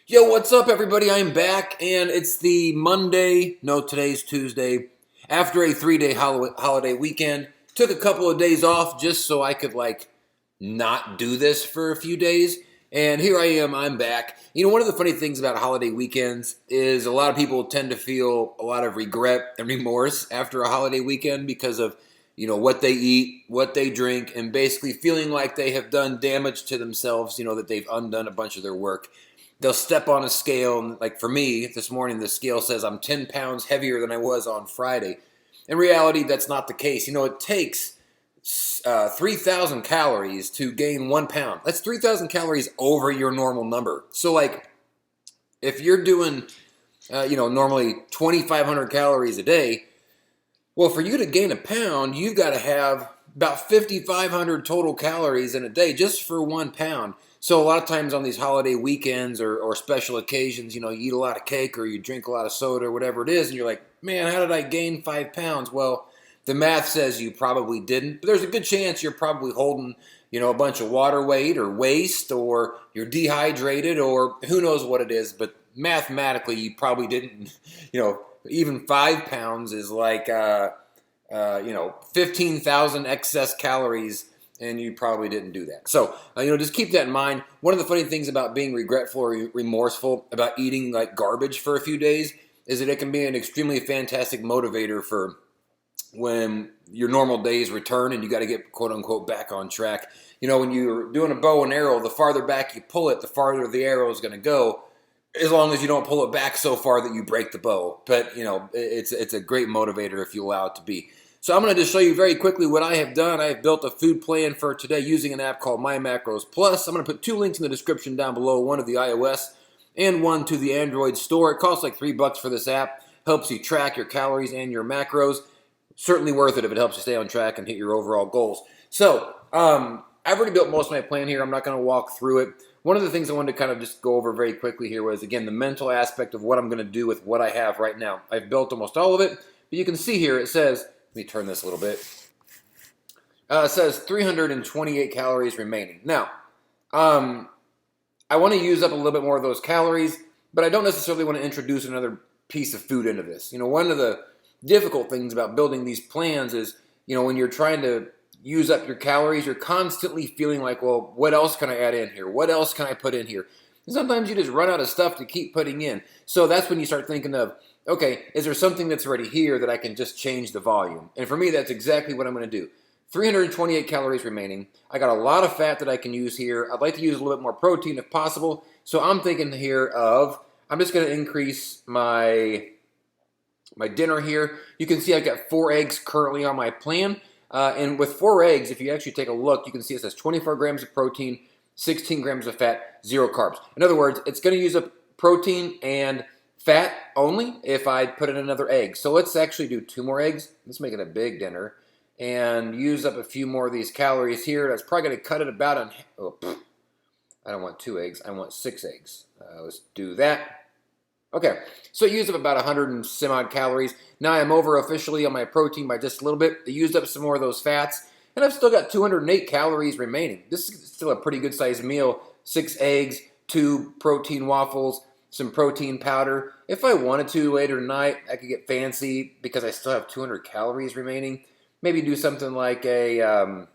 Yo, what's up, everybody? I'm back, and it's the Monday. No, today's Tuesday. After a 3-day holiday weekend, took a couple of days off just so I could not do this for a few days. And here I am. I'm back. You know, one of the funny things about holiday weekends is a lot of people tend to feel a lot of regret and remorse after a holiday weekend because of what they eat, what they drink, and basically feeling like they have done damage to themselves. That they've undone a bunch of their work. They'll step on a scale, and like for me, this morning the scale says I'm 10 pounds heavier than I was on Friday. In reality, that's not the case. It takes 3,000 calories to gain 1 pound. That's 3,000 calories over your normal number. So, if you're doing, normally 2,500 calories a day, well, for you to gain a pound, you've got to have about 5,500 total calories in a day just for 1 pound. So a lot of times on these holiday weekends or special occasions, you eat a lot of cake or you drink a lot of soda or whatever it is, and you're like, man, how did I gain 5 pounds? Well, the math says you probably didn't, but there's a good chance you're probably holding, a bunch of water weight or waste, or you're dehydrated, or who knows what it is, but mathematically you probably didn't, even 5 pounds is 15,000 excess calories, and you probably didn't do that. So, just keep that in mind. One of the funny things about being regretful or remorseful about eating like garbage for a few days is that it can be an extremely fantastic motivator for when your normal days return and you got to get quote unquote back on track. When you're doing a bow and arrow, the farther back you pull it, the farther the arrow is going to go, as long as you don't pull it back so far that you break the bow. But, it's a great motivator if you allow it to be. So I'm going to just show you very quickly what I have done. I have built a food plan for today using an app called My Macros Plus. I'm going to put 2 links in the description down below, one to the iOS and one to the Android store. It costs like $3 for this app. Helps you track your calories and your macros. Certainly worth it if it helps you stay on track and hit your overall goals. So I've already built most of my plan here. I'm not going to walk through it. One of the things I wanted to kind of just go over very quickly here was, again, the mental aspect of what I'm going to do with what I have right now. I've built almost all of it, but you can see here it says, let me turn this a little bit. It says 328 calories remaining. Now, I want to use up a little bit more of those calories, but I don't necessarily want to introduce another piece of food into this. One of the difficult things about building these plans is, when you're trying to use up your calories, you're constantly feeling like, well, what else can I add in here? What else can I put in here? And sometimes you just run out of stuff to keep putting in. So that's when you start thinking of, okay, is there something that's already here that I can just change the volume? And for me, that's exactly what I'm going to do. 328 calories remaining. I got a lot of fat that I can use here. I'd like to use a little bit more protein if possible. So I'm thinking here of, I'm just going to increase my dinner here. You can see I've got 4 eggs currently on my plan. And with 4 eggs, if you actually take a look, you can see it says 24 grams of protein, 16 grams of fat, 0 carbs. In other words, it's going to use up protein and fat only if I put in another egg. So let's actually do 2 more eggs. Let's make it a big dinner and use up a few more of these calories here. That's probably going to cut it about on, I don't want 2 eggs. I want 6 eggs. Let's do that. Okay, so it used up about 100 and some odd calories. Now I'm over officially on my protein by just a little bit. I used up some more of those fats, and I've still got 208 calories remaining. This is still a pretty good sized meal. 6 eggs, 2 protein waffles, some protein powder. If I wanted to later tonight, I could get fancy because I still have 200 calories remaining. Maybe do something like a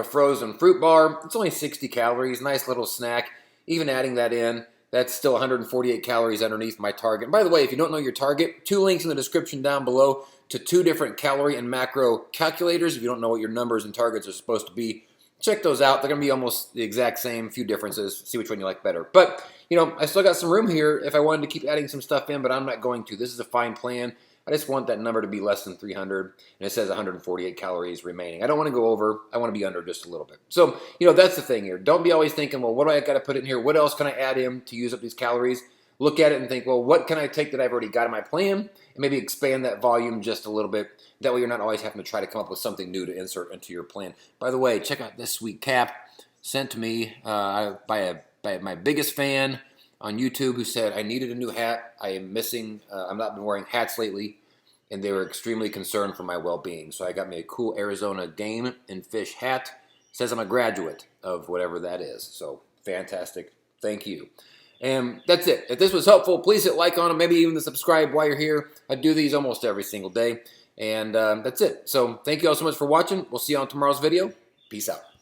frozen fruit bar. It's only 60 calories, nice little snack. Even adding that in, that's still 148 calories underneath my target. And by the way, if you don't know your target, 2 links in the description down below to 2 different calorie and macro calculators. If you don't know what your numbers and targets are supposed to be, check those out. They're going to be almost the exact same, few differences. See which one you like better. But, I still got some room here if I wanted to keep adding some stuff in, but I'm not going to. This is a fine plan. I just want that number to be less than 300, and it says 148 calories remaining. I don't want to go over. I want to be under just a little bit. So, that's the thing here. Don't be always thinking, well, what do I got to put in here? What else can I add in to use up these calories? Look at it and think, well, what can I take that I've already got in my plan, and maybe expand that volume just a little bit. That way you're not always having to try to come up with something new to insert into your plan. By the way, check out this sweet cap sent to me by my biggest fan on YouTube who said I needed a new hat. I am missing, I've not been wearing hats lately, and they were extremely concerned for my well-being. So I got me a cool Arizona game and fish hat. It says I'm a graduate of whatever that is. So fantastic. Thank you. And that's it. If this was helpful, please hit like on it, maybe even the subscribe while you're here. I do these almost every single day. And that's it. So thank you all so much for watching. We'll see you on tomorrow's video. Peace out.